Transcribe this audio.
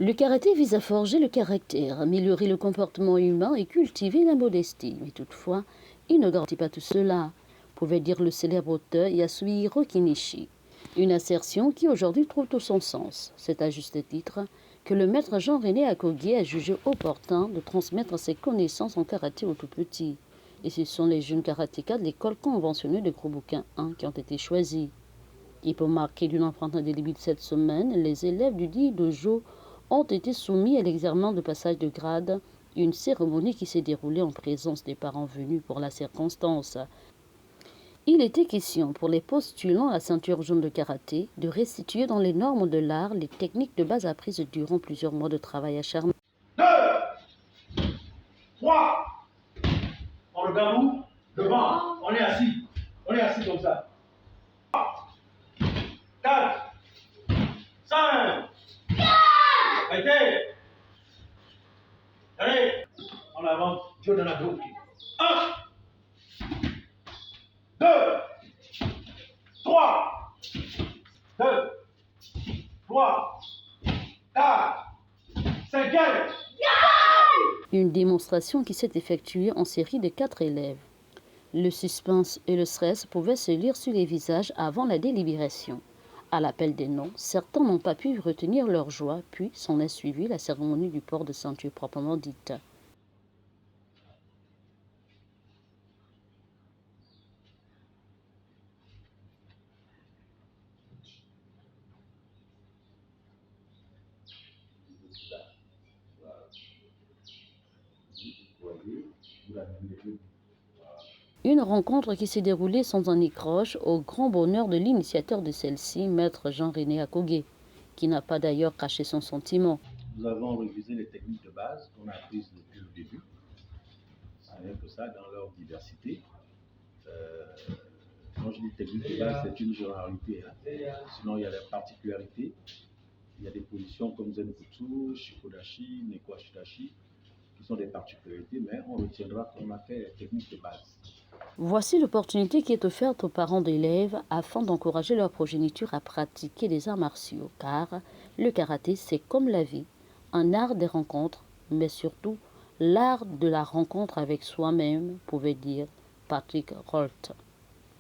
Le karaté vise à forger le caractère, améliorer le comportement humain et cultiver la modestie. Mais toutefois, il ne garantit pas tout cela, pouvait dire le célèbre auteur Yasuhiro Kinishi. Une assertion qui aujourd'hui trouve tout son sens. C'est à juste titre que le maître Jean-René Akogué a jugé opportun de transmettre ses connaissances en karaté aux tout petits. Et ce sont les jeunes karatékas de l'école conventionnelle de Gros-Bouquin 1 qui ont été choisis. Et pour marquer d'une empreinte indélébile cette semaine, les élèves du dit dojo ont été soumis à l'examen de passage de grade, une cérémonie qui s'est déroulée en présence des parents venus pour la circonstance. Il était question pour les postulants à la ceinture jaune de karaté de restituer dans les normes de l'art les techniques de base apprises durant plusieurs mois de travail acharné. 2, 3, on regarde où? Devant, on est assis comme ça. 4, 5, arrêtez. Allez, on avance, Dieu dans la gauche. 1, 2, 3, 2, 3, 4, 5, Une démonstration qui s'est effectuée en série de 4 élèves. Le suspense et le stress pouvaient se lire sur les visages avant la délibération. À l'appel des noms, certains n'ont pas pu retenir leur joie, puis s'en est suivi la cérémonie du port de ceinture proprement dite. Une rencontre qui s'est déroulée sans un écroche au grand bonheur de l'initiateur de celle-ci, maître Jean-René Akogué, qui n'a pas d'ailleurs caché son sentiment. Nous avons révisé les techniques de base qu'on a apprises depuis le début. C'est rien que ça, dans leur diversité. Quand je dis technique de base, c'est une généralité. Sinon, il y a des particularités. Il y a des positions comme Zenbutsu, Shikodashi, Nekwashidashi, qui sont des particularités, mais on retiendra qu'on a fait les techniques de base. Voici l'opportunité qui est offerte aux parents d'élèves afin d'encourager leur progéniture à pratiquer les arts martiaux, car le karaté, c'est comme la vie, un art des rencontres, mais surtout l'art de la rencontre avec soi-même, pouvait dire Patrick Holt.